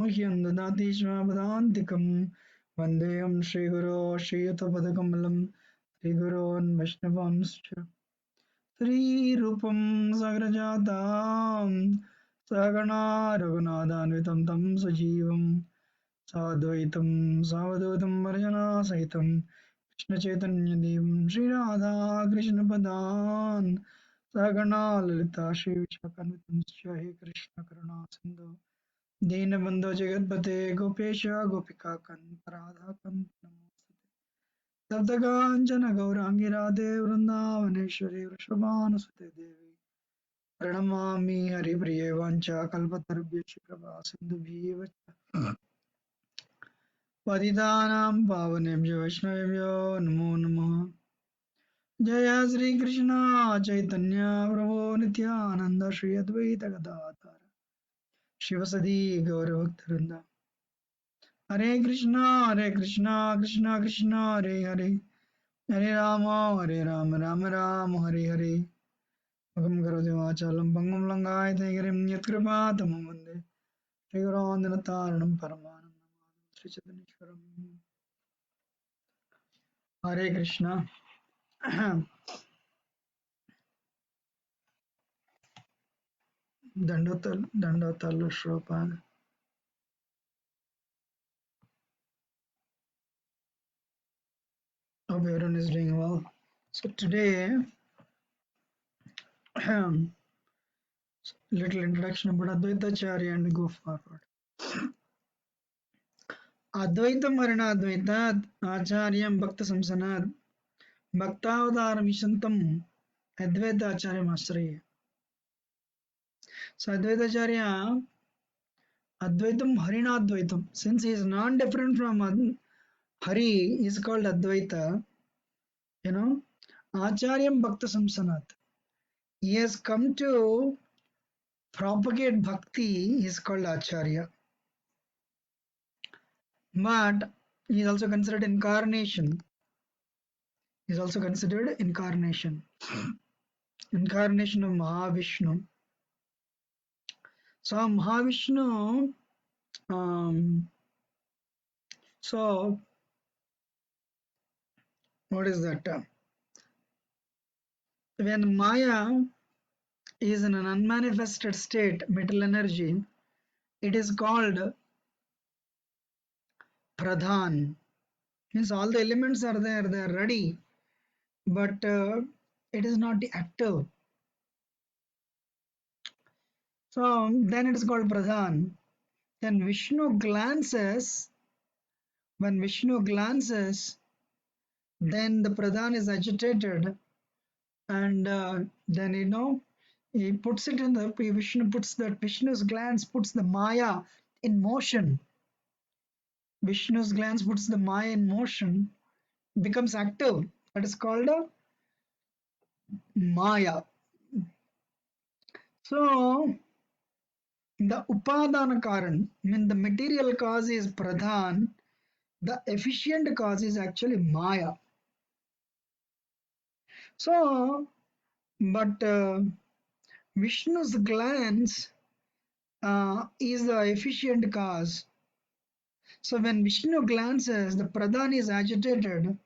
मह्यं ददाति स्वापदान्तिकं वन्देऽहं श्रीगुरो श्रीयुतपदकमलं श्रीगुरोन् वैष्णवांश्च श्रीरूपं साग्रजातां सहगणा रघुनाथान्वितं तं सजीवं साद्वैतं सावधूतं वर्जनासहितं कृष्णचैतन्यदेवं श्रीराधा कृष्णपदान् सहगणा ललिता श्रीविशाखान्वितंश्च हे कृष्ण करुणा सिन्धु दीनबन्धो जगत्पते गोपेश गोपिकाकन्त राधाकन्त नमोऽस्तुते तप्तकाञ्चन गौराङ्गी राधे वृन्दावनेश्वरी वृषभानुसुते देवी प्रणमामि हरिप्रिये वाञ्छाकल्पतरुभ्यश्च कृपा सिन्धुभ्येव च पतितानां पावनेभ्यो वैष्णवेभ्यो नमो नमः जय श्रीकृष्ण चैतन्य प्रभो नित्यानन्द श्री अद्वैत गदाधर शिवसदि गौरभक्तवृन्द हरे कृष्णा कृष्णा कृष्णा हरे हरे राम राम हरे हरे मुखं करोति वाचालं पङ्गुं लङ्घायते गिरिं यत्कृपातमं वन्दे श्रीगुरोन्दनतारणं परमानन्दं श्रीचतनीश्वरम् हरे Krishna दंडोतल श्लोपाद hope everyone is doing well. So today little introduction about Advaita Acharya and we go forward. Advaita Marana Acharyam Bhakta Samsanad Bhaktavadar Mishantam Advaita Acharya Masraya. So Advaita Acharya Advaitam Harina Advaitam. Since he is non-different from Hari, he is called Advaita. You know, Acharyam Bhakta Samsanad. He has come to propagate bhakti. He is called Acharya. But he is also considered incarnation. He is also considered incarnation. Incarnation of Mahavishnu. So Mahavishnu, so what is that? When Maya is in an unmanifested state, metal energy, it is called Pradhan. Means all the elements are there, they are ready, but it is not active. So then it is called Pradhan. Then Vishnu glances, when Vishnu glances, then the Pradhan is agitated, and then he puts it in the Vishnu's glance puts the Maya in motion. Vishnu's glance puts the Maya in motion, becomes active. That is called a Maya. So the Upadana Karan, I mean the material cause is Pradhan, the efficient cause is actually Maya. So, but Vishnu's glance is the efficient cause. So when Vishnu glances, the Pradhan is agitated,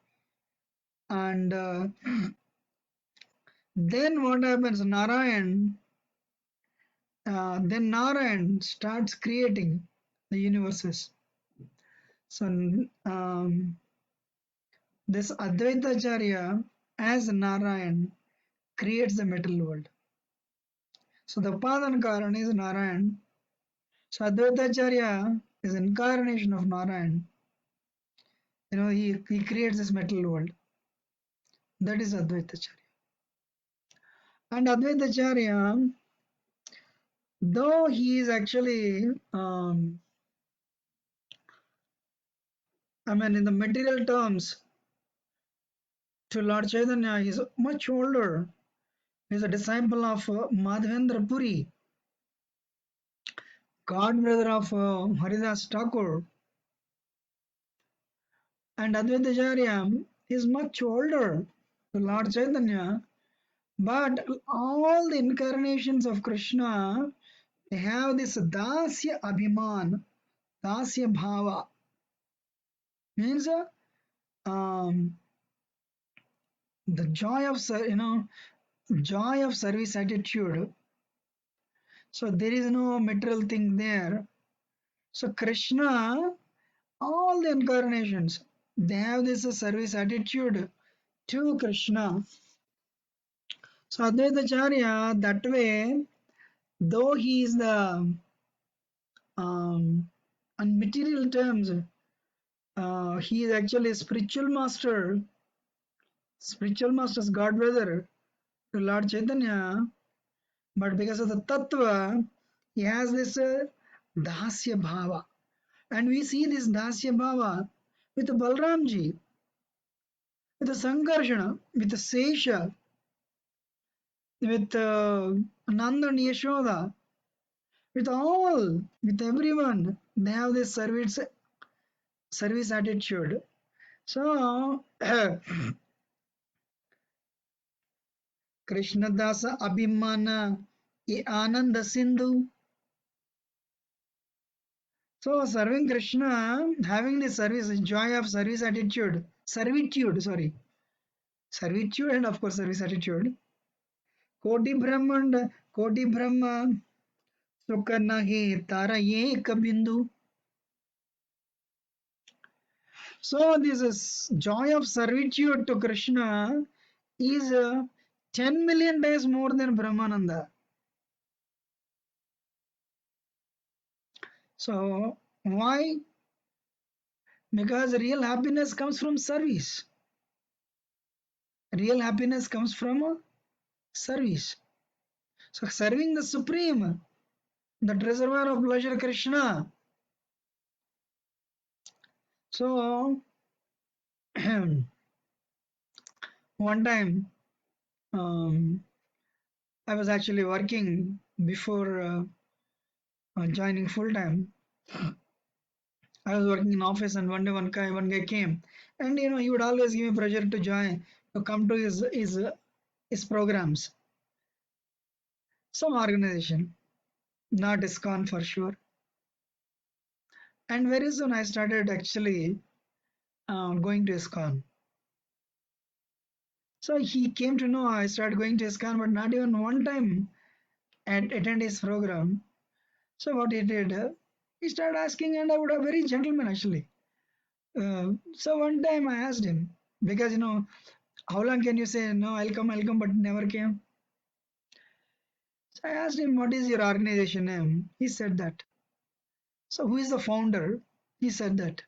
and then what happens? Then Narayan starts creating the universes. So this Advaita Acharya as Narayan creates the metal world. So the Upadana Karan is Narayan. So Advaita Acharya is incarnation of Narayan. He creates this metal world. That is Advaita Acharya. And Advaita Acharya, though he is actually, in the material terms, to Lord Chaitanya, he is much older. He is a disciple of Madhavendra Puri, god brother of Haridas Thakur. And Advaita Acharya is much older to Lord Chaitanya, but all the incarnations of Krishna, they have this Dasya Abhiman, Dasya bhava means um, the joy of joy of service attitude. So there is no material thing there. So Krishna, all the incarnations, they have this service attitude to Krishna. So Advaita Acharya, that way, though he is the um, on material terms, he is actually a spiritual master. Spiritual master's God brother to Lord Chaitanya, but because of the tattva, he has this dasya bhava. And we see this dasya bhava with Balramji, with the Sankarshana, with the Sesha, with Nanda and Yashoda, with all, with everyone. They have this service attitude. So, Krishna Dasa Abhimana e Ananda Sindhu. So serving Krishna, having the service, joy of service attitude, servitude, sorry, servitude and of course service attitude. Koti Brahma, Sukha nahi tara ek bindu. So this is joy of servitude to Krishna is 10 million times more than Brahmananda. So why? Because real happiness comes from service. Real happiness comes from service. So serving the Supreme, that reservoir of pleasure, Krishna. So one time I was actually working before joining full time. I was working in office, and one day one guy came, and he would always give me pressure to join, to come to his programs. Some organization, not ISKCON for sure. And very soon I started actually going to ISKCON. So he came to know I started going to ISKCON, but not even one time attend his program. So what he did, he started asking, and I would have very gentleman actually. So one time I asked him, because how long can you say no, I'll come, but never came. So I asked him, what is your organization name? He said that. So who is the founder? He said that.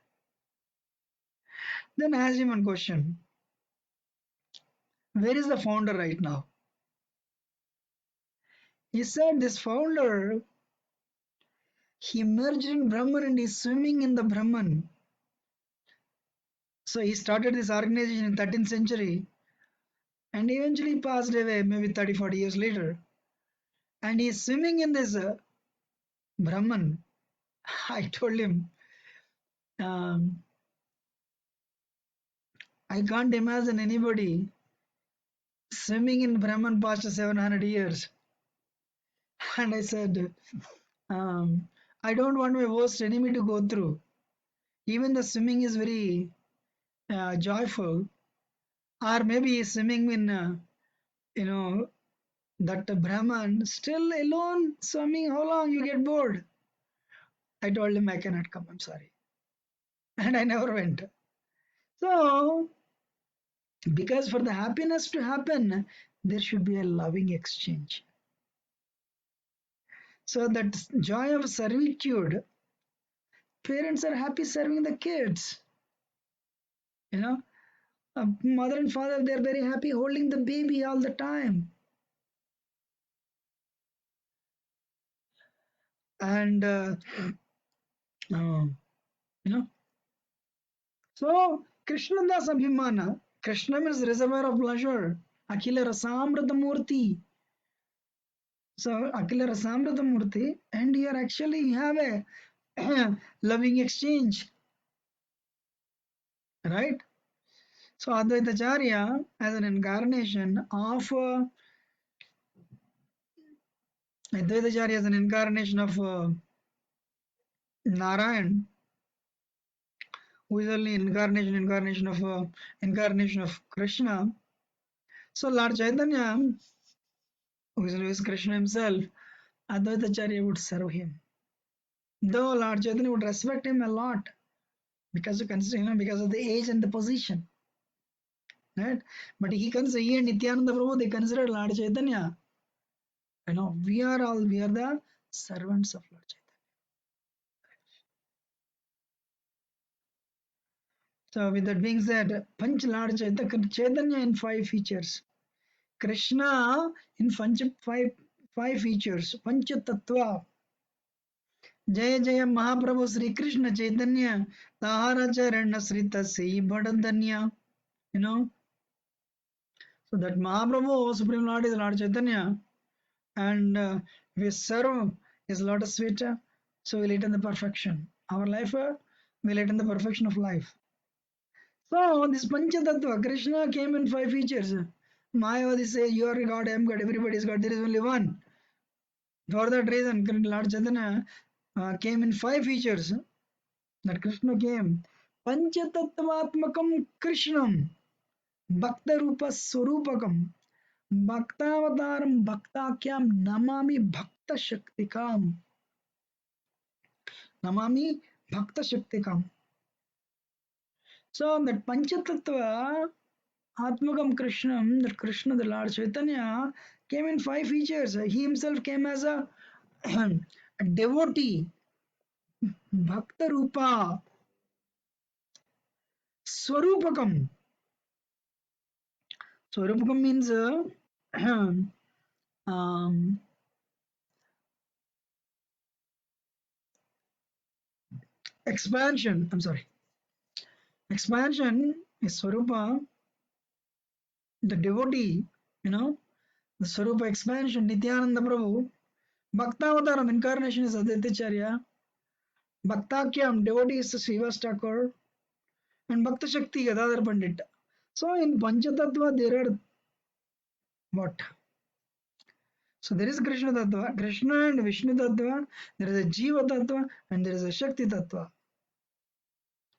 Then I asked him one question. Where is the founder right now? He said this founder, he merged in Brahman and is swimming in the Brahman. So he started this organization in 13th century and eventually passed away maybe 30, 40 years later. And he's swimming in this Brahman. I told him, um, I can't imagine anybody swimming in Brahman past 700 years. And I said, um, I don't want my worst enemy to go through. Even the swimming is very joyful. Or maybe swimming in, you know, that Brahman still alone swimming. How long you get bored? I told him I cannot come. I'm sorry. And I never went. So, because for the happiness to happen, there should be a loving exchange. So that joy of servitude, parents are happy serving the kids. You know, mother and father, they're very happy holding the baby all the time. And, uh, you know, so Krishna Das Abhimana, Krishna means reservoir of pleasure. Akila Rasamrita Murti. So Akila Rasamrita Murti, and here actually you have a loving exchange, right? So Advaita Acharya as an incarnation of Advaita Acharya as an incarnation of Narayan, who is only incarnation of Krishna. So Lord Chaitanya, who is Krishna himself, Advaitacharya would serve him. Though Lord Chaitanya would respect him a lot because of because of the age and the position, right? But he and Nityananda Prabhu, they consider Lord Chaitanya. We are the servants of Lord Chaitanya. So with that being said, Panch Lord Chaitanya in five features. Krishna in five features. Panch Tattva. जय जय महाप्रभु श्री कृष्ण चैतन्य ताहार चरण श्री तस्सी बड़ धन्य. You know, so that Mahaprabhu, Supreme Lord is Lord Chaitanya, and we serve his lotus feet, so we'll attain the perfection. Our life will attain the perfection of life. So this Panchatattva, Krishna came in five features. Mayavadi say, you are God, I am God, everybody is God, there is only one. For that reason, Lord Chaitanya came in five features. That Krishna came. Panchatattvatmakam Krishnam Bhakta Rupa Swarupakam Bhaktavataram Bhaktakyam Namami Bhakta Shaktikam. Namami Bhakta Shaktikam. So that Panchatattva Atmakam Krishnam, that Krishna, the Lord Chaitanya, came in five features. He himself came as a, a devotee, Bhakta Rupa, Swarupakam. Swarupakam means um, expansion. I'm sorry. Expansion is Swarupa, the devotee, the Swarupa expansion, Nityananda Prabhu. Bhaktavataram, incarnation is Advaitacharya. Bhaktakyam, devotee is Srivas Thakur. And Bhakta Shakti, Gadadhar Pandit. So in Panchatattva, there are what? So there is Krishna Tattva, Krishna and Vishnu Tattva, there is a Jiva Tattva, and there is a Shakti Tattva.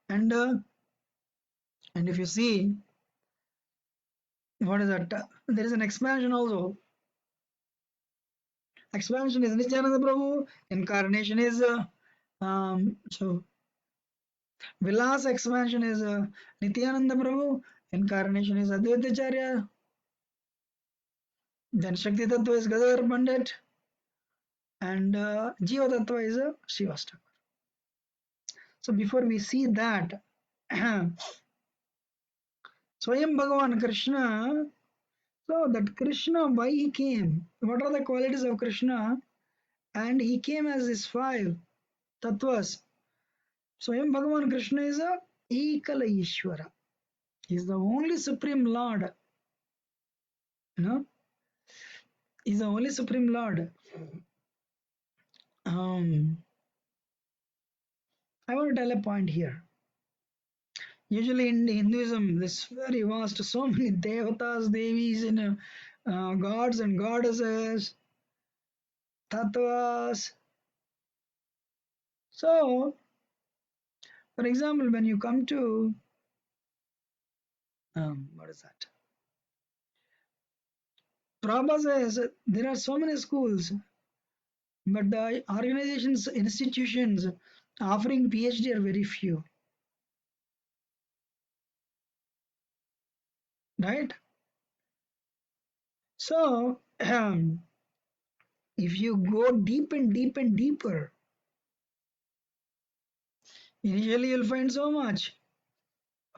And if you see, what is that? There is an expansion also. Expansion is Nityananda Prabhu, incarnation is so Vilas expansion is Nityananda Prabhu, incarnation is Advaitacharya, then Shakti Tattva is Gadadhar Pandit, and Jiva Tattva is Srivastava. So before we see that, Swayam Bhagavan Krishna, so that Krishna, why he came, what are the qualities of Krishna, and he came as his five tattvas. Swayam Bhagavan Krishna is a Ekala Ishvara. He is the only Supreme Lord. You know, he is the only Supreme Lord. I want to tell a point here. Usually in Hinduism, this very vast, so many devatas, devis, and gods and goddesses, tattvas. So, for example, when you come to what is that? Prabhupada says there are so many schools, but the organizations, institutions offering PhD are very few, right? So, if you go deep and deep and deeper, initially you'll find so much.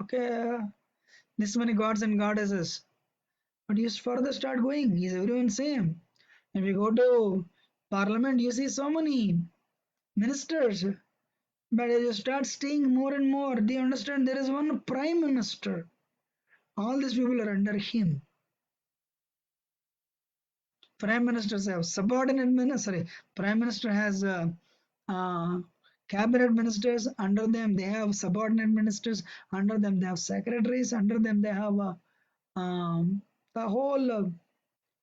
Okay, this many gods and goddesses. But you further start going, is everyone same? If you go to parliament, you see so many ministers. But as you start staying more and more, they understand there is one prime minister. All these people are under him. Prime ministers have subordinate ministers. Sorry, prime minister has uh, cabinet ministers. Under them, they have subordinate ministers. Under them, they have secretaries. Under them, they have the whole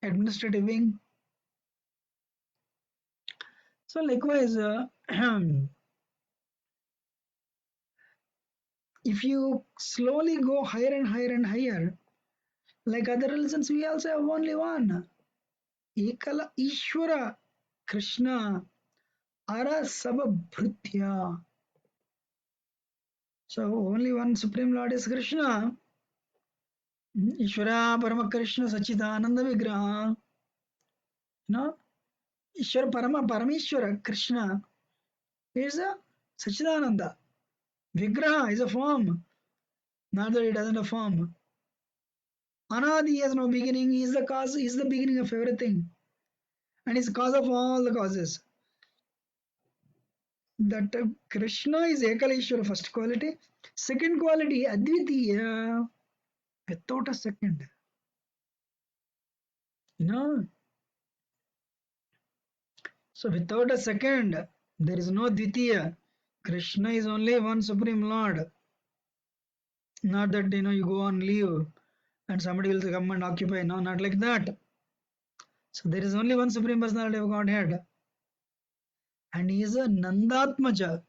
administrative wing. So likewise, If you slowly go higher and higher and higher, like other religions, we also have only one. Ekala Ishvara Krishna Ara Sababhrutya. So only one Supreme Lord is Krishna. Ishvara Parama Krishna Sachidananda Vigraha. No? Ishvara Parameshwara Krishna is a Sachidananda. Vigraha is a form. Not that it doesn't have a form. Anadi has no beginning. He is the cause. He is the beginning of everything. And is cause of all the causes. That Krishna is Ekaleshwara, first quality. Second quality, Advitiya, without a second. You know? So without a second, there is no Dvitiya. Krishna is only one Supreme Lord. Not that you go on leave and somebody will come and occupy. No, not like that. So there is only one Supreme Personality of Godhead. And he is a Nandatmaja.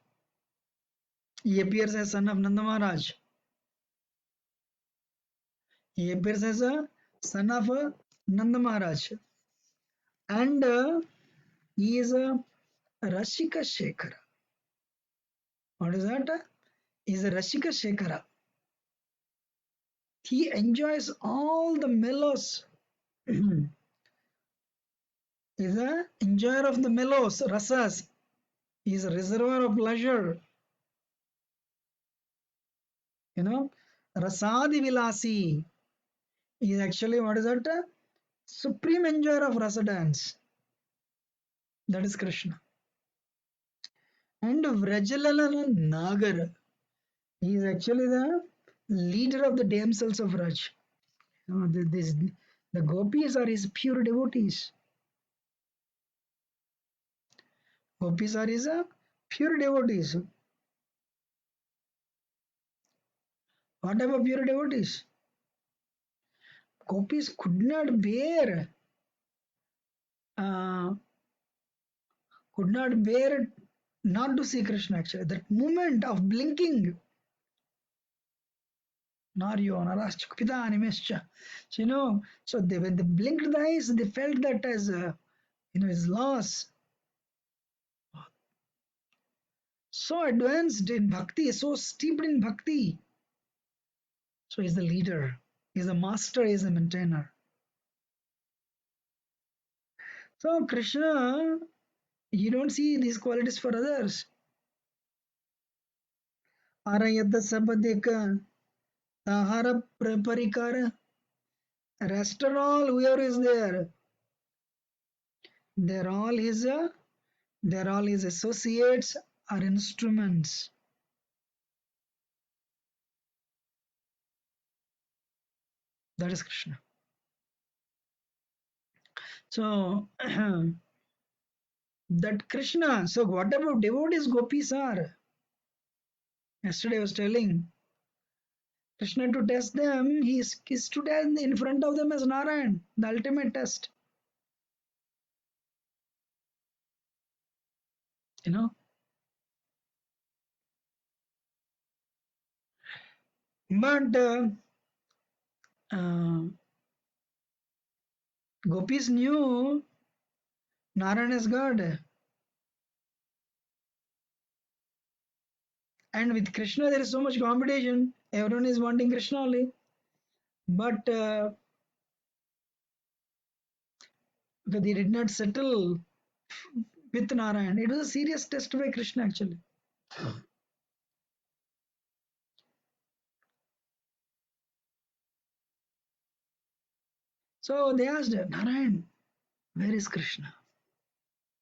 He appears as son of Nanda Maharaj. He appears as a son of Nanda Maharaj. And he is a Rashika Shekhara. What is that? He is a Rashika Shekhara. He enjoys all the mellows. He is a enjoyer of the mellows, rasas. He is a reservoir of pleasure. Rasadi Vilasi. He is actually, what is that? Supreme enjoyer of rasa dance. That is Krishna. And Vrajalala Nagar. He is actually the leader of the damsels of Raj. The gopis are his pure devotees. Gopis are his pure devotees. What type of pure devotees? Gopis could not bear uh, not to see Krishna actually. That moment of blinking. Naryo, Narashchukpita, Animescha. So when they blinked the eyes, they felt that as his loss. So advanced in bhakti, so steeped in bhakti. So he's the leader, he's the master, he's the maintainer. So Krishna, you don't see these qualities for others. Arayata Sabadeka, Tahara Parikara, rest and all, whoever is there, they're all his associates or instruments. That is Krishna. So that Krishna, so what about devotees gopis are? Yesterday I was telling Krishna to test them, he stood in front of them as Narayan, the ultimate test. You know? But uh, gopis knew Narayan is God. And with Krishna there is so much competition. Everyone is wanting Krishna only. But they did not settle with Narayan. It was a serious test by Krishna actually. So they asked Narayan, where is Krishna?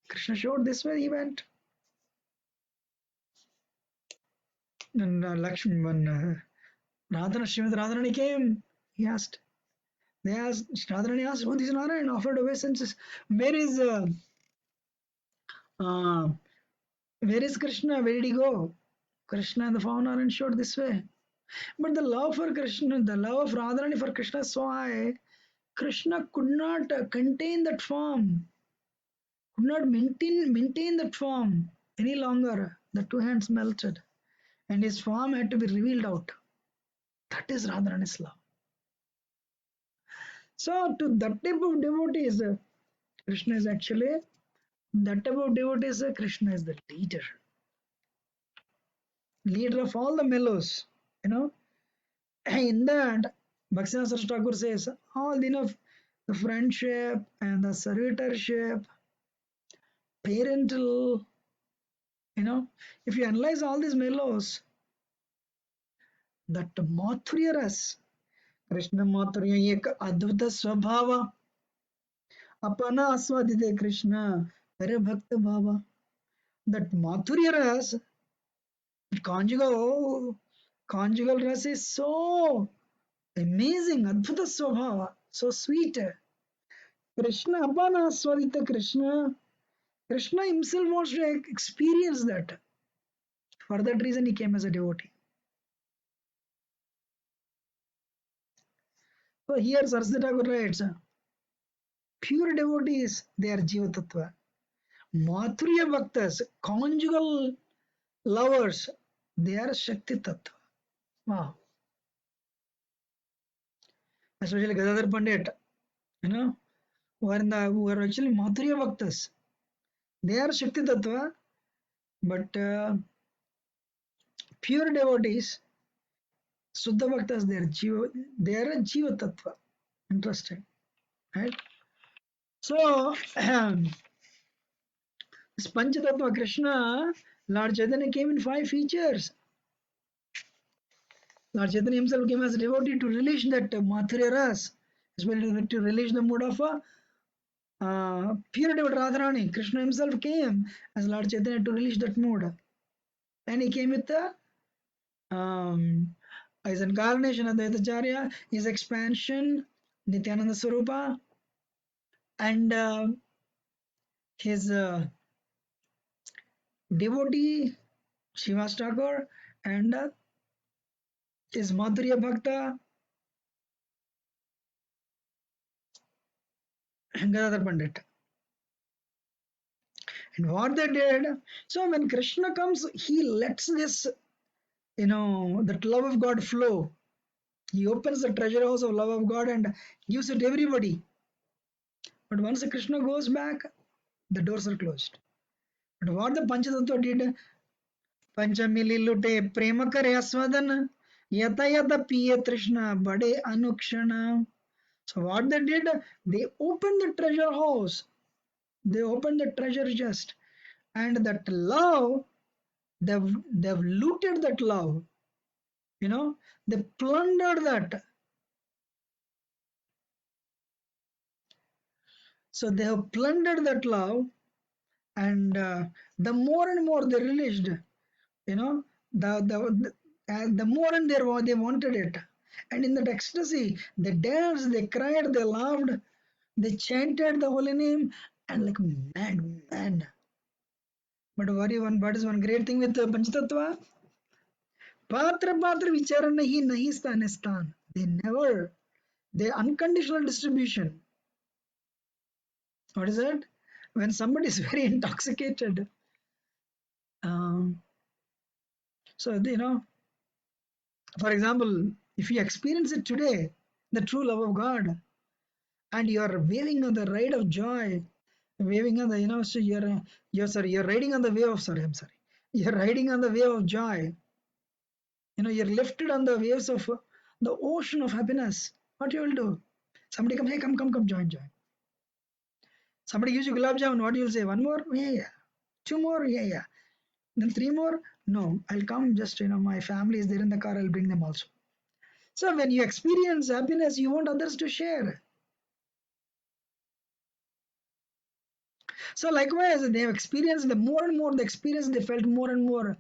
Krishna showed this way he went. And Lakshmi, when Srimati Radharani came, he asked. Radharani asked, what is Narayan? Offered obeisances. Uh, where is Krishna? Where did he go? Krishna and the form Narayan showed this way. But the love for Krishna, the love of Radharani for Krishna is so high, Krishna could not contain that form, could not maintain that form any longer. The two hands melted. and his form had to be revealed out. That is Radharani's love. So to that type of devotees, Krishna is actually that type of devotees. Krishna is the leader of all the mellows. You know, in that, Bhaktivinoda Saraswati Thakur says all the friendship and the servitorship, parental. You know, if you analyze all these mellows, that Mathurya ras, Krishna Mathurya एक अद्भुत स्वभाव अपना आस्वादिते Krishna हरे भक्त भावा. That Mathurya ras, conjugal ras is so amazing, adbhuta swabhava, so sweet. Krishna apana aswadita Krishna himself wants to experience that. For that reason he came as a devotee. So here Saraswati Thakur writes, pure devotees, they are Jiva Tattva. Mathurya Bhaktas, conjugal lovers, they are Shakti Tattva. Wow. Especially Gadadhar Pandit, you know, who are actually Mathurya Bhaktas. They are Shakti Tattva, but pure devotees, Suddha Bhaktas, they are a Jiva Tattva. Interesting, right? So, this Panchatattva Krishna, Lord Chaitanya came in 5 features. Lord Chaitanya himself came as a devotee to release that Mathurya Ras, especially to release the mood of pure devotee Radharani. Krishna himself came as Lord Chaitanya to release that mood. And he came with the his incarnation Advaitacharya, his expansion, Nityananda Swarupa, and his devotee Srivas Thakur, and his Madhurya Bhakta Gadadhar Pandit. And what they did, so when Krishna comes, he lets this, that love of God flow. He opens the treasure house of love of God and gives it to everybody. But once Krishna goes back, the doors are closed. But what the Panchatattva did, Panchami lute prema kare aswadan, yata yata piye trishna bade anukshana. So what they did, they opened the treasure house. They opened the treasure chest. And that love, they've looted that love. They plundered that. So they have plundered that love, and the more and more they released, the more and they wanted it. And in that ecstasy, they danced, they cried, they laughed, they chanted the holy name, and like mad. But what is one great thing with Panchatattva? Patra vichara nahi stan. They unconditional distribution. What is that? When somebody is very intoxicated, so for example, if you experience it today, the true love of God, and you are waving on the ride of joy, waving on the so you're riding on the wave of you're riding on the wave of joy. You're lifted on the waves of the ocean of happiness. What you will do? Somebody comes, hey, come, join. Somebody gives you gulab jamun, what you'll say? One more? Yeah. Two more? Yeah. Then three more? No, I'll come. Just my family is there in the car. I'll bring them also. So when you experience happiness, you want others to share. So likewise, they have experienced the more and more the experience, they felt more and more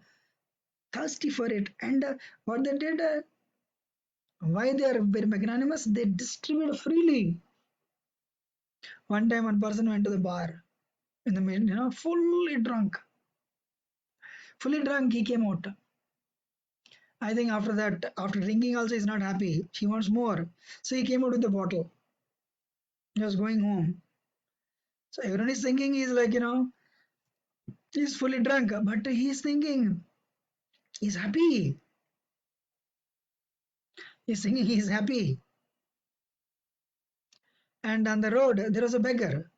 thirsty for it. And what they did, why they are very magnanimous, they distribute freely. One time, one person went to the bar in the middle, fully drunk. He came out. I think after that, after drinking also, he's not happy. He wants more. So he came out with the bottle. He was going home. So everyone is thinking he's like, he's fully drunk. But he's thinking, He's happy. He's singing, he's happy. And on the road, there was a beggar.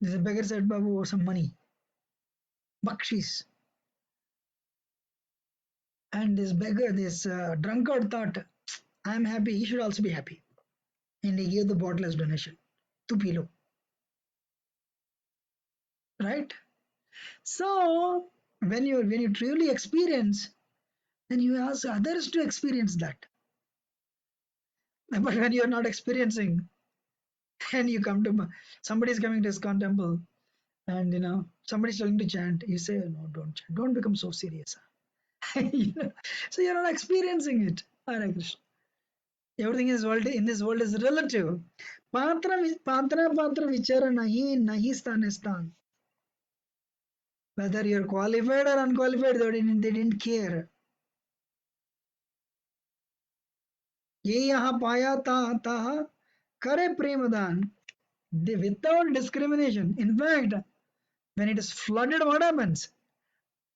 This beggar said, Babu, some money. Bakshis. And this beggar, this drunkard thought, I'm happy, he should also be happy. And he gave the bottle as donation to Pilo. Right? So when you truly experience, then you ask others to experience that. But when you're not experiencing, and you come to somebody's coming to ISKCON temple, and somebody's telling to chant, you say, no, don't chant, don't become so serious. You know? So you're not experiencing it. Hare Krishna. Everything in this world is relative. Patra vichara nahi stan. Whether you're qualified or unqualified, they didn't care. ये यहाँ पाया ता करे Premdan. Without discrimination. In fact, when it is flooded, what happens?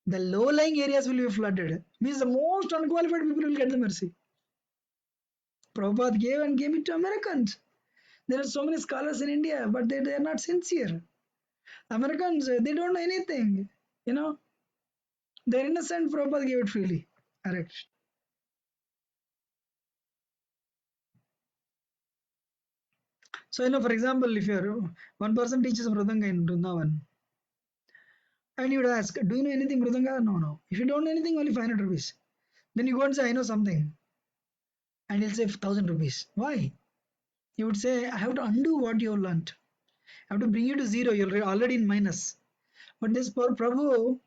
The low-lying areas will be flooded. Means the most unqualified people will get the mercy. Prabhupada gave and gave it to Americans. There are so many scholars in India, but they are not sincere. Americans, they don't know anything. You know, they're innocent. Prabhupada gave it freely. Correct. So, for example, if you're one person teaches Mridanga in Vrindavan, and you would ask, do you know anything Mridanga? No, no. If you don't know anything, only 500 rupees. Then you go and say, I know something. And he'll say 1000 rupees. Why? He would say, I have to undo what you have learnt. I have to bring you to zero. You're already in minus. But this poor Prabhu,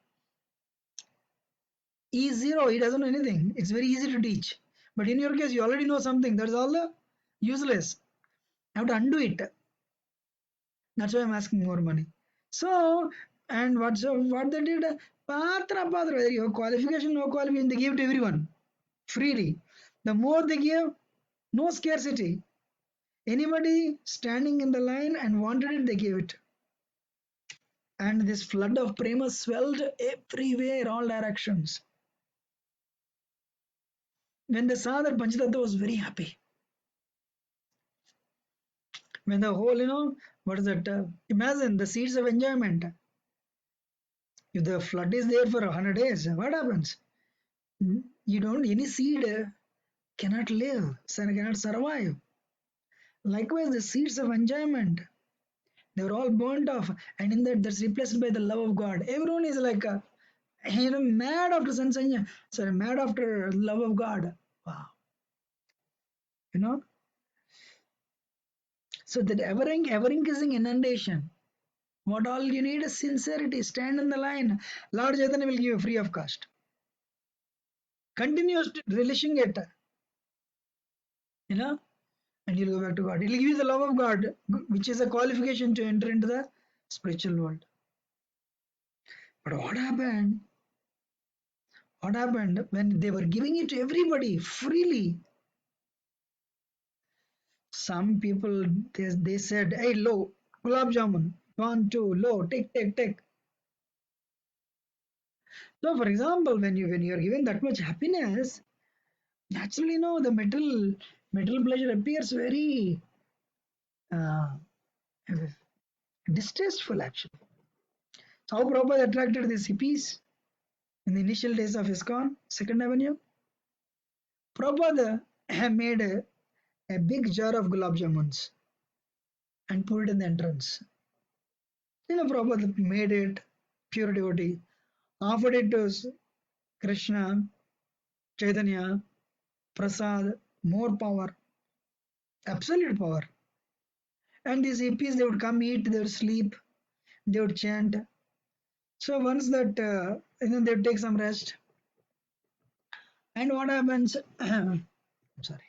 he is zero. He doesn't know anything. It's very easy to teach. But in your case, you already know something. That's all useless. I have to undo it. That's why I'm asking more money. So, and what they did, whether you have qualification, no qualification, they give to everyone freely. The more they give, no scarcity. Anybody standing in the line and wanted it, they gave it. And this flood of prema swelled everywhere, all directions. When they saw that, Panchatattva was very happy. When the whole, what is that? Imagine the seeds of enjoyment. If the flood is there for 100 days, what happens? You don't, any seed cannot live, cannot survive. Likewise, the seeds of enjoyment, they were all burnt off, and in that's replaced by the love of God. Everyone is like, mad after Sansanya, sorry, mad after love of God. Wow. You know, so that ever increasing inundation. What all you need is sincerity. Stand in the line. Lord Chaitanya will give you free of cost. Continue relishing it, and you'll go back to God. He'll give you the love of God, which is a qualification to enter into the spiritual world. But what happened? What happened when they were giving it to everybody freely? Some people, they said, hey, low, gulab jamun, 1, 2, low, take. So, for example, when you are given that much happiness, naturally, the material pleasure appears very uh, distasteful, actually. So, how Prabhupada attracted these hippies in the initial days of ISKCON, Second Avenue? Prabhupada made a big jar of gulab jamuns and put it in the entrance. Prabhupada made it, pure devotee, offered it to Krishna, Chaitanya, Prasad, more power, absolute power. And these hippies, they would come eat, they would sleep, they would chant. So once that, they would take some rest. And what happens? I'm sorry.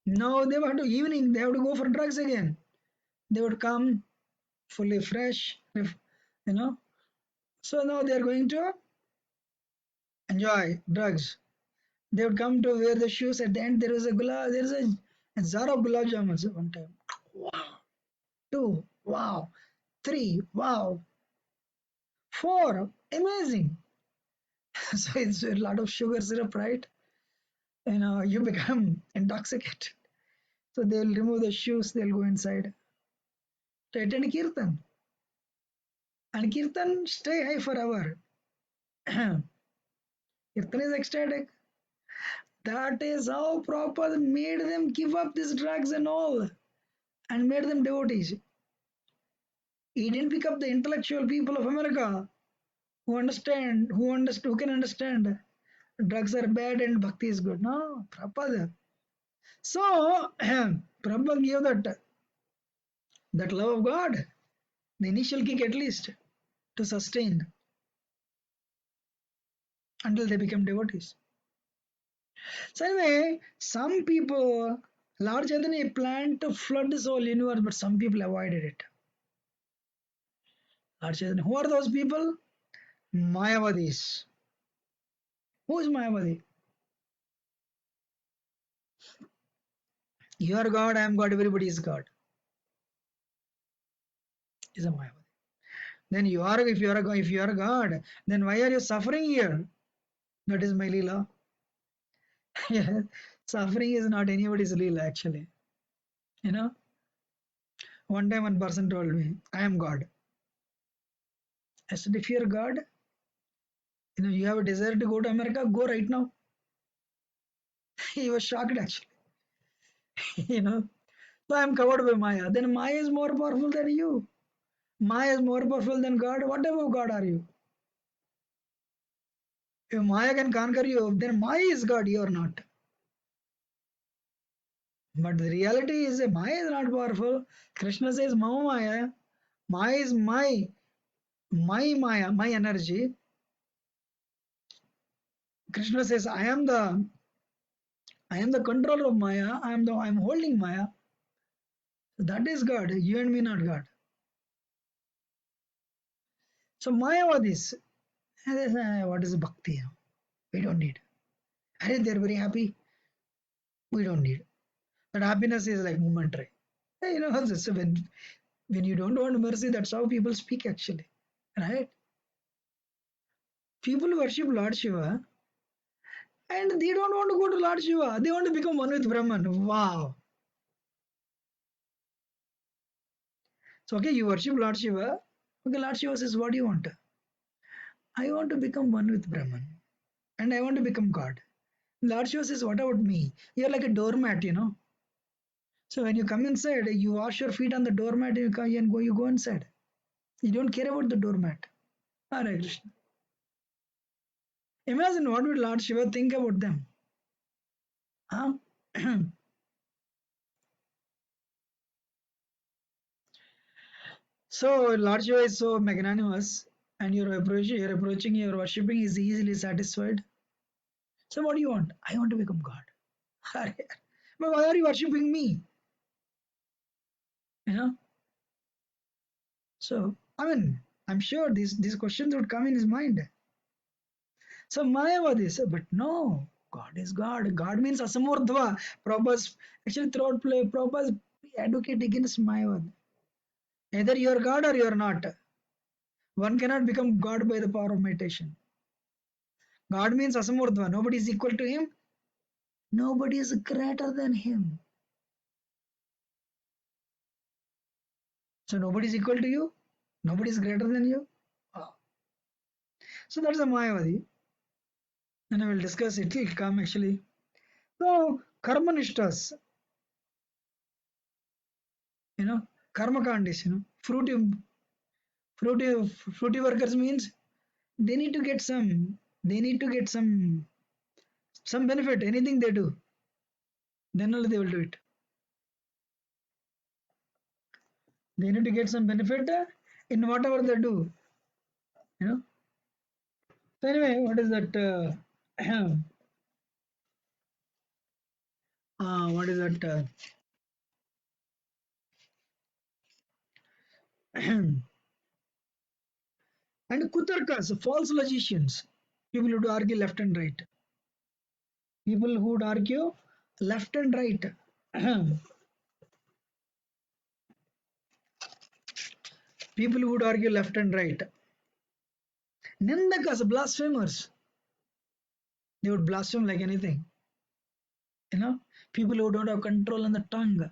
Now they have to evening, they have to go for drugs again. They would come fully fresh, So now they are going to enjoy drugs. They would come to wear the shoes. At the end, there is a jar of gulab jamuns at one time. Wow. 2, wow. 3, wow. 4. Amazing. So it's a lot of sugar syrup, right? You become intoxicated. So they'll remove the shoes, they'll go inside to attend Kirtan. And Kirtan stay high forever. Kirtan is ecstatic. That is how Prabhupada made them give up these drugs and all and made them devotees. He didn't pick up the intellectual people of America who can understand drugs are bad and bhakti is good. No, Prabhupada. So Prabhupada gave that love of God, the initial kick at least, to sustain until they become devotees. So anyway, some people, Lord Chaitanya planned to flood this whole universe, but some people avoided it. Lord Chaitanya, who are those people? Mayavadis. Who is Mayavadi? You are God, I am God, everybody is God. Is a Mayavadi. Then if you are God, then why are you suffering here? That is my Leela. Suffering is not anybody's Leela actually. You know, one time one person told me, I am God. I said, if you are God, you have a desire to go to America, go right now. He was shocked actually. you know, so I am covered by Maya. Then Maya is more powerful than you. Maya is more powerful than God. What type of God are you? If Maya can conquer you, then Maya is God, you are not. But the reality is that Maya is not powerful. Krishna says Mama Maya. Maya is my Maya, my energy. Krishna says I am the controller of Maya. I am holding Maya. That is God. You and me not God. So Mayavadis, what is bhakti? We don't need. And they're very happy. We don't need. But happiness is like momentary. So when you don't want mercy, that's how people speak actually. Right? People worship Lord Shiva and they don't want to go to Lord Shiva. They want to become one with Brahman. Wow. So okay, you worship Lord Shiva. Okay, Lord Shiva says, what do you want? I want to become one with Brahman. And I want to become God. Lord Shiva says, what about me? You're like a doormat. So when you come inside, you wash your feet on the doormat and you go inside. You don't care about the doormat. Hare Krishna. Imagine what would Lord Shiva think about them. Huh? So Lord Shiva is so magnanimous and you're worshipping is easily satisfied. So what do you want? I want to become God. But why are you worshipping me? You know? So I'm sure these questions would come in his mind. So Mayavadi said, but no, God is God. God means Asamurdhva. Prabhupada's actually throughout play, Prabhupada's advocate against Mayavad. Either you are God or you are not. One cannot become God by the power of meditation. God means Asamurdhva. Nobody is equal to him. Nobody is greater than him. So nobody is equal to you. Nobody is greater than you. Wow. So that's a Mayavadi. And I will discuss it. It will come actually. So karma nishtas, karma kandis, fruity workers means they need to get some benefit, anything they do, then only they will do it. They need to get some benefit in whatever they do. you know so anyway, what is that what is that and kutarkas, false logicians, people who would argue left and right, people who would argue left and right. People who would argue left and right. Nindakas, blasphemers, they would blaspheme like anything. You know, people who don't have control on the tongue.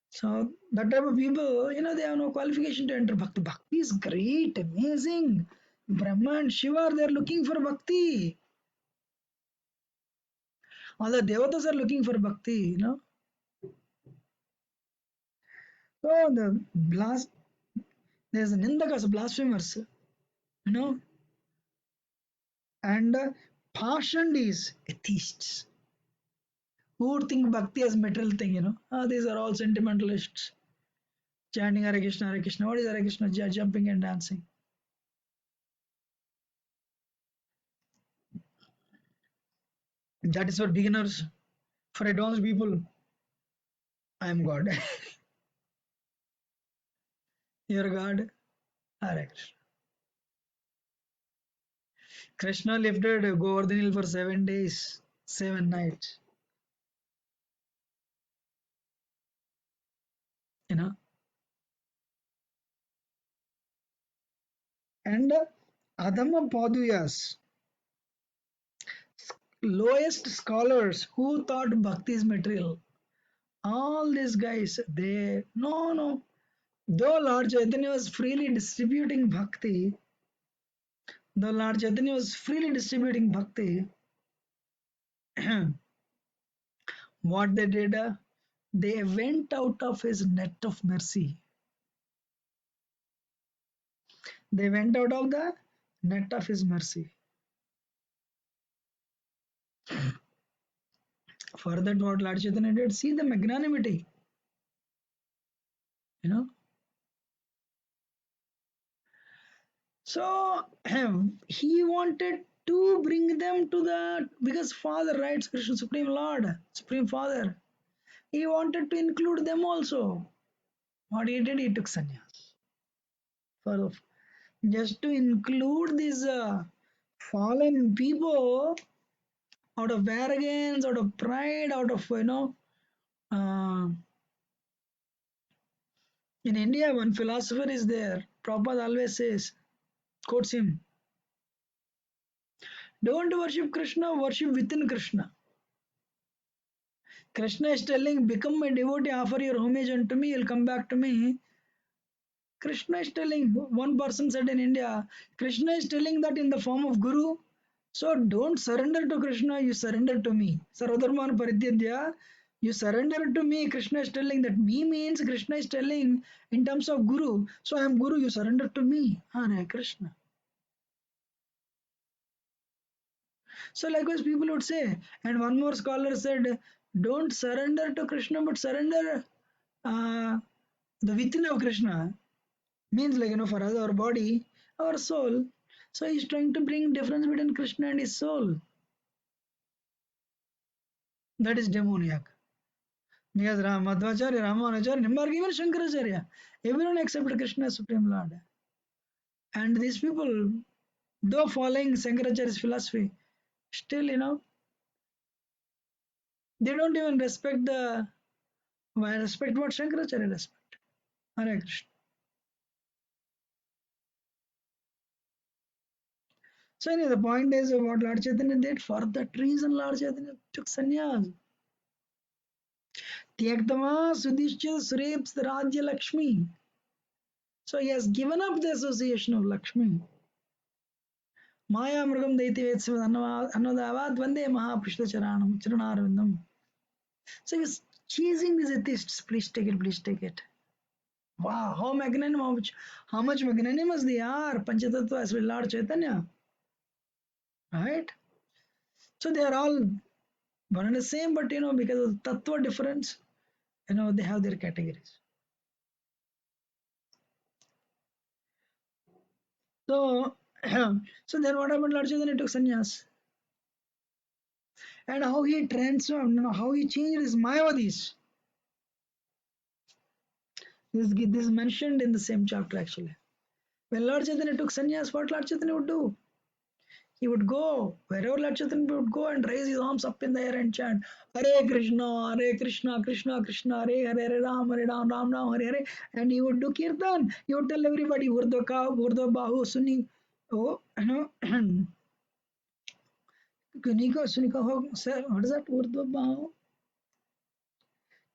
So that type of people, they have no qualification to enter bhakti. Bhakti is great, amazing. Brahma and Shiva, they are looking for bhakti. All the devatas are looking for bhakti. So there's nindakas, blasphemers, you know, and pashandis, atheists, who would think bhakti as material thing. These are all sentimentalists, chanting Hare Krishna, Hare Krishna. What is Hare Krishna? Jumping and dancing. That is for beginners. For advanced people, I am God. Your God, Hare Krishna. Krishna lifted Govardhan Hill for 7 days, 7 nights. You know, and Adama Paduyas, lowest scholars who thought bhakti is material. All these guys, they no. Though Lord Chaitanya was freely distributing bhakti, what they did, they went out of his net of mercy. They went out of the net of his mercy. For that, what Lord Chaitanya did, see the magnanimity, you know. So he wanted to bring them to the, because Father, right, Krishna, Supreme Lord, Supreme Father, he wanted to include them also. What he did, he took sannyas. For just to include these fallen people, out of arrogance, out of pride, out of, uh, in India, one philosopher is there. Prabhupada always says, quotes him, don't worship Krishna, worship within Krishna. Krishna is telling, become my devotee, offer your homage unto me, you'll come back to me. Krishna is telling, one person said in India, Krishna is telling that in the form of Guru. So don't surrender to Krishna, you surrender to me. Sarvadharman Parityajya, you surrender to me. Krishna is telling that me means Krishna is telling in terms of Guru. So I am Guru, you surrender to me. Hare Krishna. So likewise people would say, and one more scholar said, don't surrender to Krishna, but surrender uh, the within of Krishna. Means like, for us, our body, our soul. So he's trying to bring difference between Krishna and his soul. That is demoniac. Because Madhvacharya, Ramanacharya, Nimbarka, even Shankaracharya, everyone accepted Krishna as Supreme Lord. And these people, though following Shankaracharya's philosophy, still, they don't even respect what Shankaracharya respect. Hare Krishna. So anyway, the point is what Lord Chaitanya did. For that reason, Lord Chaitanya took sannyas. Tyaktama Sudishya Sureps the Rajya Lakshmi. So he has given up the association of Lakshmi. Maya Mrugam Daiti Vetsav Anodavad Vande Mahapushta Charanarvindam. So he's chasing these atheists. Please take it, please take it. Wow, how magnanimous, how much magnanimous they are. Panchatattva as well, Lord Chaitanya. Right? So they are all one and the same, but because of the tattva difference, they have their categories. So, so then what happened, Lord Chaitanya took sannyas. And how he transformed, how he changed his Mayavadis. This is mentioned in the same chapter actually. When Lord Chaitanya took sannyas, what Lord Chaitanya would do? He would go wherever Lord Chaitanya would go and raise his arms up in the air and chant Hare Krishna, Hare Krishna, Krishna Krishna, Hare Hare, Hare Ram, Ram Ram, Hare Hare. And he would do kirtan. He would tell everybody Urdhva Ka, Urdhva Bahu, Suni. Oh, Kunika, Sunika, sir, what is that? Urdhva Bahu?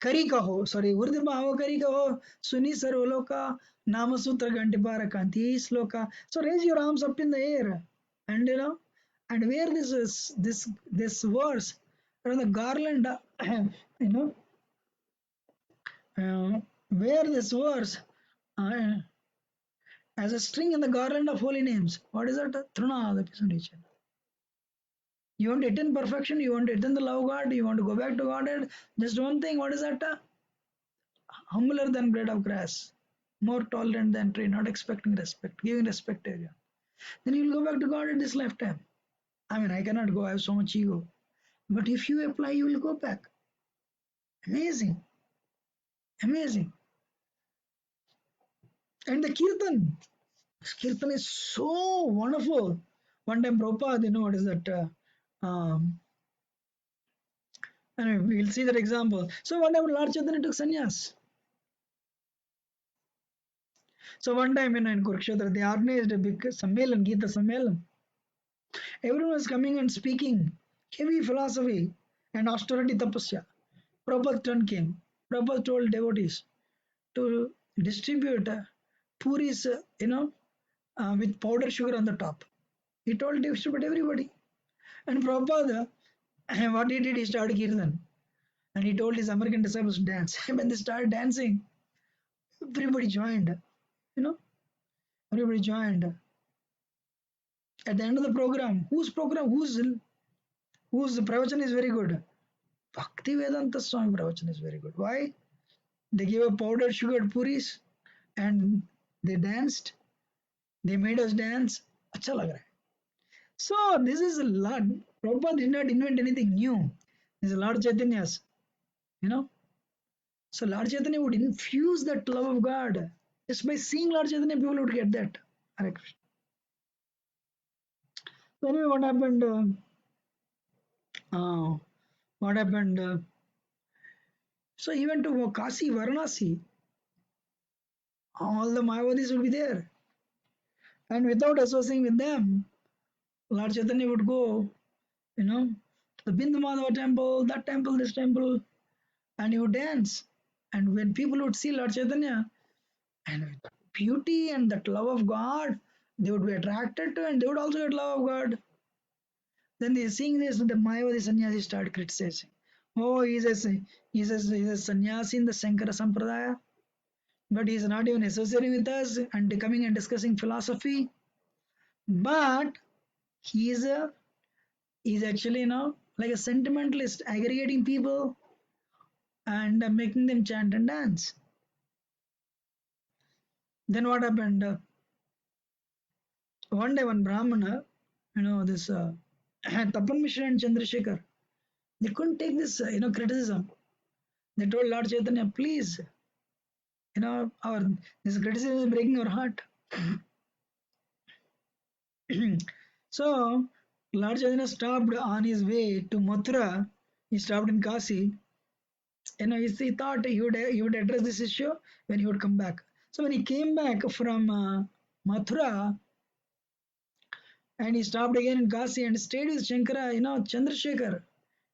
करी कहो sorry उर्द भाव करी कहो सुनी सर्वलोका नाम सूत्र gantipaara kanti sloka. So raise your arms up in the air, and and wear this verse on the garland, you know, wear this verse uh, as a string in the garland of holy names. What is that? Truna, the person teacher. You want to attain perfection, you want to attain the love of God, you want to go back to Godhead. Just one thing, what is that? Humbler than blade of grass, more tolerant than tree, not expecting respect, giving respect to everyone. Then you'll go back to God in this lifetime. I mean, I cannot go, I have so much ego. But if you apply, you will go back. Amazing. Amazing. And the Kirtan. Kirtan is so wonderful. One time, Prabhupada, what is that? Anyway, we'll see that example. So, one time, Lord Chaitanya took sannyas. So, one time, in Kurukshetra, they organized a big Sammelan, Gita Sammelan. Everyone was coming and speaking heavy philosophy and austerity tapasya. Prabhupada turn came. Prabhupada told devotees to distribute puris, with powder sugar on the top. He told to distribute everybody. And Prabhupada, what he did, he started kirtan. And he told his American disciples to dance. When they started dancing, everybody joined. You know, everybody joined. At the end of the program, whose pravachan is very good? Bhakti Vedanta Swami pravachan is very good. Why? They gave a powdered sugared puris and they danced. They made us dance. Acha lag raha hai. So this is a lot. Prabhupada did not invent anything new. This is Lord Chaitanya's, you know. So Lord Chaitanya would infuse that love of God. Just by seeing Lord Chaitanya, people would get that. Hare Krishna. So anyway, what happened? Uh, what happened? So he went to Kasi, Varanasi. All the Mayavadis would be there. And without associating with them, Lord Chaitanya would go, to the Bindu temple, that temple, this temple, and he would dance. And when people would see Lord Chaitanya and with the beauty and that love of God, they would be attracted to, and they would also get love of God. Then they seeing this, the Mayavadi sannyasi started criticizing. Oh, he's a sannyasi in the Sankara Sampradaya, but he's not even associating with us and coming and discussing philosophy. But he's actually, like a sentimentalist, aggregating people and making them chant and dance. Then what happened? One day, one Brahmana, this Tapan Mishra and Chandrasekhar, they couldn't take this, criticism. They told Lord Chaitanya, please, our this criticism is breaking our heart. So Lord Chaitanya stopped on his way to Mathura. He stopped in Kasi. He thought he would address this issue when he would come back. So when he came back from Mathura, and he stopped again in Kasi and stayed with Shankara, Chandrasekhar.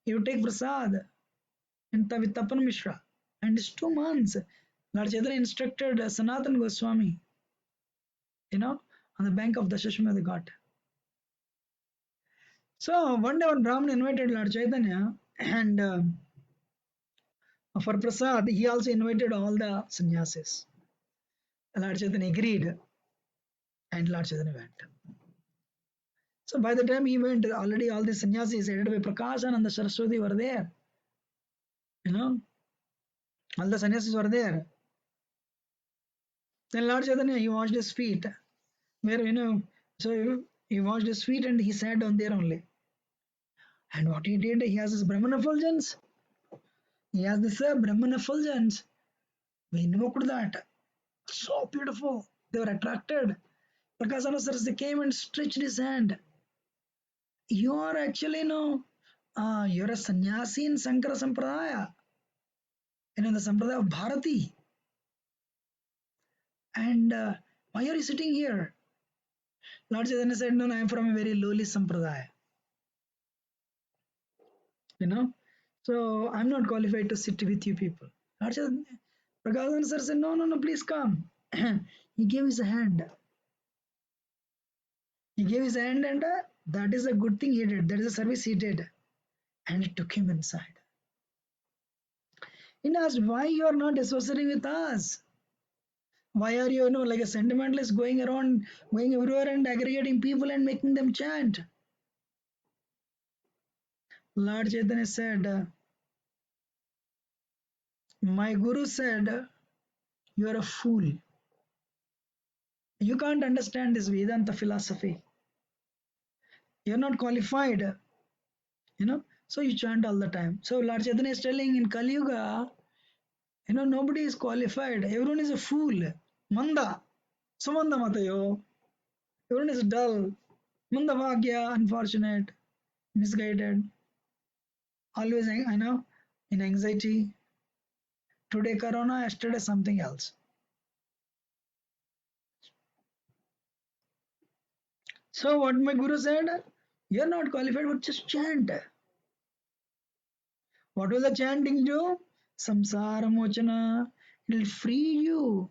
He would take prasad with Tapan Mishra. And it's 2 months. Lord Chaitanya instructed Sanatan Goswami, on the bank of the Dashashmedha Ghat. So one day one Brahmin invited Lord Chaitanya, and for prasad, he also invited all the sannyasis. Lord Chaitanya agreed, and Lord Chaitanya went. So by the time he went, already all the sannyasis headed by Prakashan and the Saraswati were there. All the sannyasis were there. Then Lord Chaitanya, he washed his feet. So he washed his feet and he sat down there only. And what he did, he has this Brahman effulgence. He has this Brahman effulgence. We invoked that. So beautiful. They were attracted. Prakasana Saraswati came and stretched his hand. you are actually, you're a sannyasi in Sankara Sampradaya, in the Sampradaya of Bharati. And why are you sitting here? Lord Chaitanya said, no, I am from a very lowly Sampradaya, you know. So I'm not qualified to sit with you people. Lord Chaitanya, Prakasan sir said, no, no, no, please come. He gave his hand. He gave his hand, and that is a good thing he did. That is a service he did. And it took him inside. He asked, why you are not associating with us? Why are you, like a sentimentalist going around, going everywhere and aggregating people and making them chant? Lord Chaitanya said, my guru said, you are a fool. You can't understand this Vedanta philosophy. You're not qualified, so you chant all the time. So Lord Chaitanya is telling in Kali Yuga, nobody is qualified. Everyone is a fool. Manda. Sumanda Matayo. Everyone is dull. Manda Bhagya, unfortunate, misguided, always, in anxiety. Today Corona, yesterday something else. So what my guru said, you're not qualified, but just chant. What will the chanting do? Samsara mochana. It'll free you.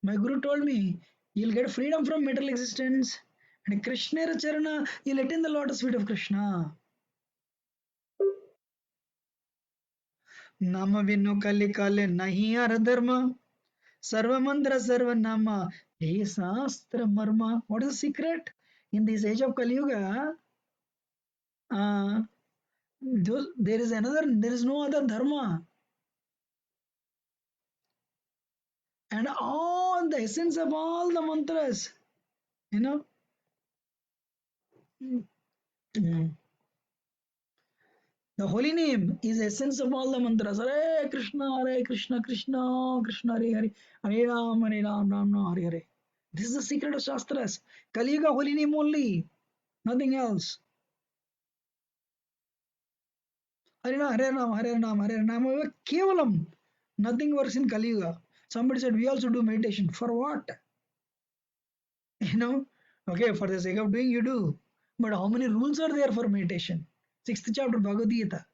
My guru told me, you'll get freedom from material existence. And Krishna Charana, you'll attain the lotus feet of Krishna. Nama vinu kali kale nahi ar dharma. Sarva mantra sarva nama. He sastra marma. What is the secret? In this age of Kali Yuga, uh, there is no other dharma. And all the essence of all the mantras, you know, mm, the holy name is essence of all the mantras. Hare Krishna, Krishna Krishna, Hare Hare, Hare Ram, Ram Ram, Hare Hare. This is the secret of Shastras. Kali Yuga holy name only, nothing else. Hare Ram, Hare Ram, Hare Ram, Hare Ram. Kevalam. Nothing works in Kali Yuga. Somebody said we also do meditation. For what? You know, okay, for the sake of doing, you do. But how many rules are there for meditation? Sixth chapter Bhagavad Gita.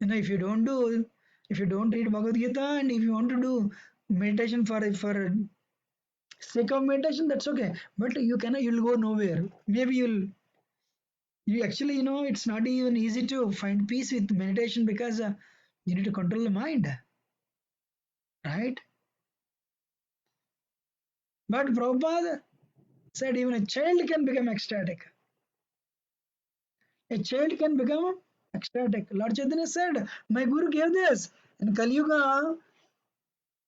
If you don't read Bhagavad Gita, and if you want to do meditation for sake of meditation, that's okay. But you'll go nowhere. Maybe you actually, it's not even easy to find peace with meditation because you need to control the mind, right? But Prabhupada said even a child can become ecstatic. A child can become ecstatic. Lord Chaitanya said, my guru gave this. In Kali Yuga,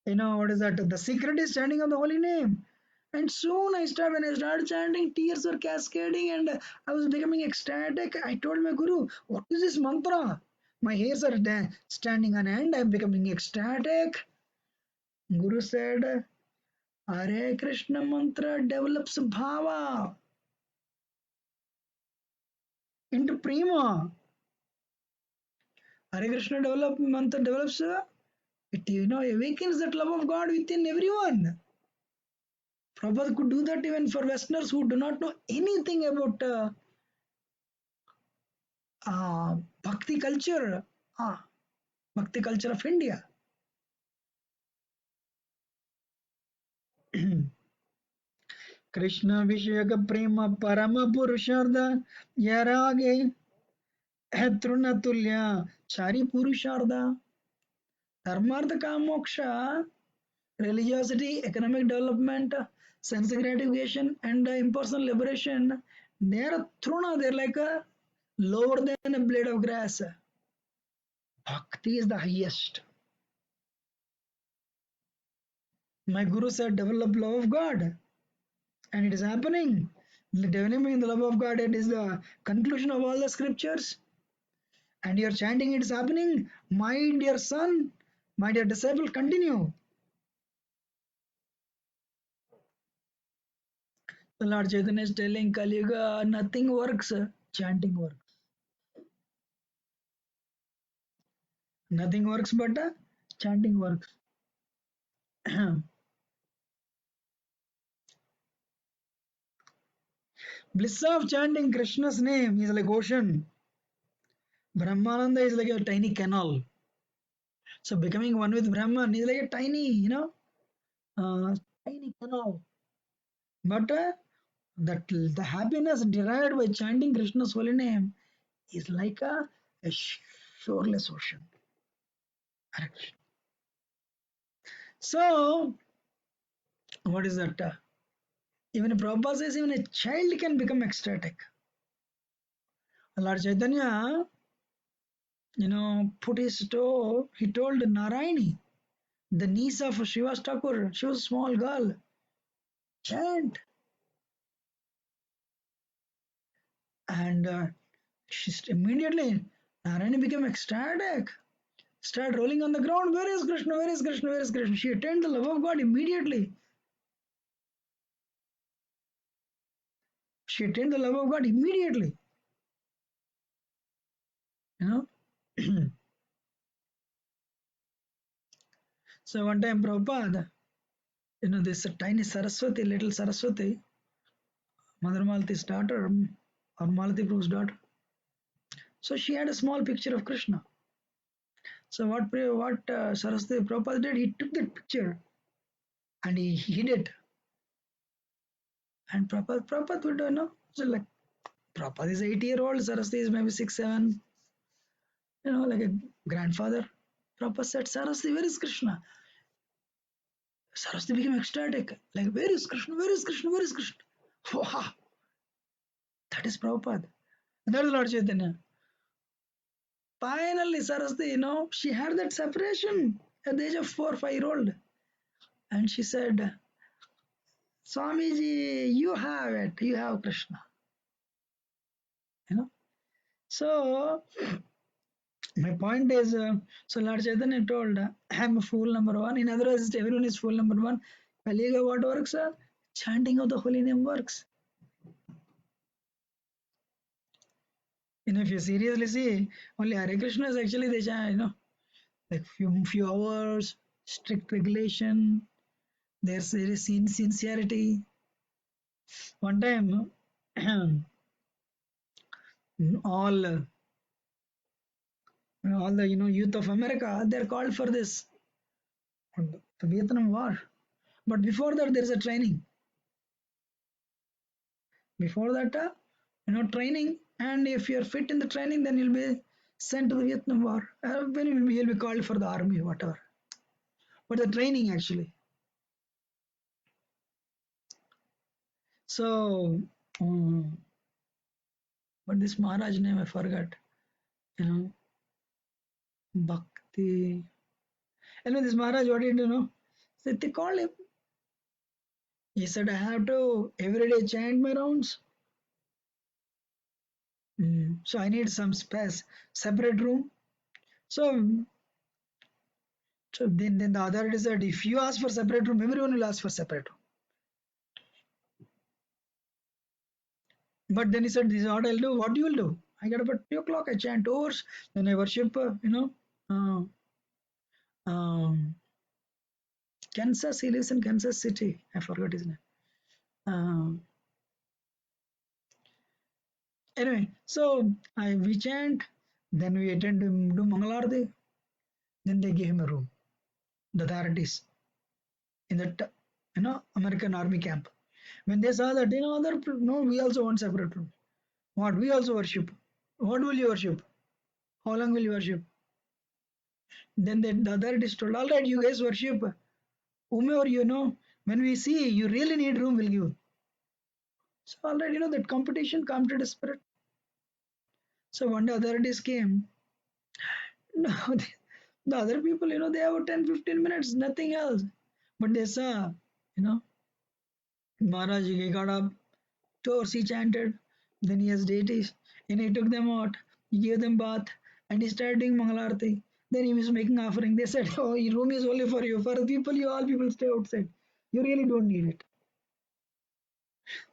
what is that? The secret is chanting of the holy name. And soon when I started chanting, tears were cascading and I was becoming ecstatic. I told my guru, what is this mantra? My hairs are standing on end. I'm becoming ecstatic. Guru said, Hare Krishna mantra develops bhava into prema. Hare Krishna mantra develops, it awakens that love of God within everyone. Prabhupada could do that even for Westerners who do not know anything about uh, bhakti culture, uh, bhakti culture of India. Krishna Vishyaga Prema Parama Purusharda Yarage Trunatulya Chari Purusharda Dharmartha Kamoksha, religiosity, economic development, sense gratification, and impersonal liberation. They are Truna, they're like a lower than a blade of grass. Bhakti is the highest. My guru said, develop love of God. And it is happening. Developing the love of God, it is the conclusion of all the scriptures. And you're chanting, it is happening. My dear son, my dear disciple, continue. So Lord Chaitanya is telling Kali Yuga, nothing works, chanting works. Nothing works but chanting works. Bliss of chanting Krishna's name is like ocean. Brahmananda is like a tiny canal. So becoming one with Brahman is like a tiny, uh, tiny canal. But that the happiness derived by chanting Krishna's holy name is like a shoreless ocean. Correct. So what is that? Even Prabhupada says even a child can become ecstatic. Lord Chaitanya, put his toe. He told Narayani, the niece of Shiva Thakur, she was a small girl, chant, and immediately Narayani became ecstatic. Start rolling on the ground. Where is Krishna? Where is Krishna? Where is Krishna? She attained the love of God immediately. She attained the love of God immediately. You know. So one time Prabhupada, this tiny Saraswati, little Saraswati, Mother Malati's daughter, or Malati Prabhu's daughter. So she had a small picture of Krishna. So what Saraswati Prabhupada did, he took that picture and he hid it. And Prabhupada would, so like Prabhupada is 8-year-old, Saraswati is maybe 6, 7, like a grandfather. Prabhupada said, Saraswati, where is Krishna? Saraswati became ecstatic. Like, where is Krishna? Where is Krishna? Where is Krishna? Wow, that is Prabhupada. And that is Lord Chaitanya. Finally, Saraswati, she had that separation at the age of 4, 5-year-old. And she said, Swamiji, you have it. You have Krishna. You know. So my point is, so Lord Chaitanya told, I'm a fool number one. In other words, everyone is fool number one. Kali Yuga, what works? Chanting of the holy name works. If you seriously see, only Hare Krishna is actually the chant, like few hours, strict regulation. There's sincerity. One time, all all the youth of America, they're called for this the Vietnam War. But before that, there is a training. Before that, training, and if you're fit in the training, then you'll be sent to the Vietnam War. When you'll be called for the army, whatever. But the training actually. So, but this Maharaj name I forgot. You know, Bhakti. Anyway, this Maharaj, what did you know? So they called him. He said, I have to every day chant my rounds. So I need some space, separate room. So, then the authority said, if you ask for separate room, everyone will ask for separate room. But then he said, this is what I'll do. What you will do? I get up at 3 o'clock, I chant hours, then I worship, uh, um, Kansas. He lives in Kansas City. I forgot his name. Um, anyway, so we chant, then we attend to do Mangalarti, then they gave him a room. The authorities in that American army camp. When they saw that, no, we also want separate room. What we also worship. What will you worship? How long will you worship? Then the authorities told, all right, you guys worship. Whomever when we see you really need room, we'll give. So all right, that competitive spirit. So one day authorities came. No, the other people, they have 10, 15 minutes, nothing else. But they saw, you know, Maharaj, he got up, tours he chanted, then he has deities, and he took them out, he gave them bath, and he started doing Mangalarti. Then he was making offering. They said, oh, your room is only for you. For the people, all people stay outside. You really don't need it.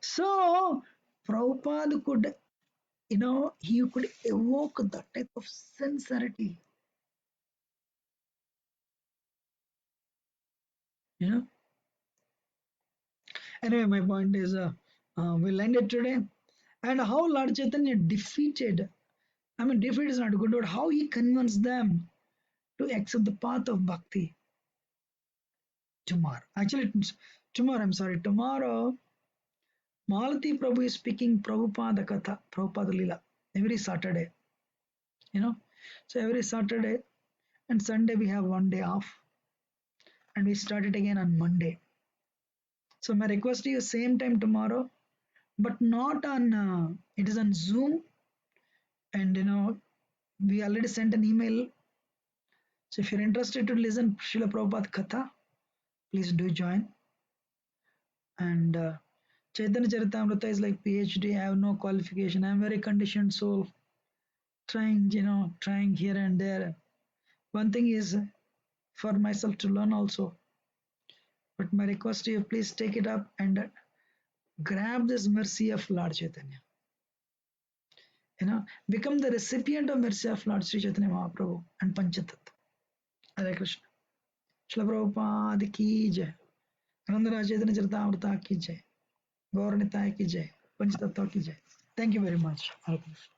So Prabhupada could, he could evoke that type of sincerity, you know. Anyway, my point is, we'll end it today. And how Lord Chaitanya defeated, I mean, defeat is not a good word, how he convinced them to accept the path of bhakti tomorrow. Actually, tomorrow, I'm sorry, tomorrow, Malati Prabhu is speaking Prabhupada Katha, Prabhupada Lila, every Saturday, you know. So every Saturday and Sunday we have one day off, and we start it again on Monday. So my request to you, same time tomorrow, but not on, it is on Zoom, and we already sent an email. So if you're interested to listen Srila Prabhupada Katha, please do join. And Chaitanya Charitamrita is like PhD. I have no qualification. I'm very conditioned soul, trying here and there. One thing is for myself to learn also. But my request to you, please take it up and grab this mercy of Lord Chaitanya. Become the recipient of mercy of Lord Sri Chaitanya Mahaprabhu and Panchatattva. Hare Krishna. Srila Prabhupada ki jai. Anandara Chaitanya Charitamrita ki jai. Gaur Nitai ki jai. Panchatattva ki jai. Thank you very much. Hare Krishna.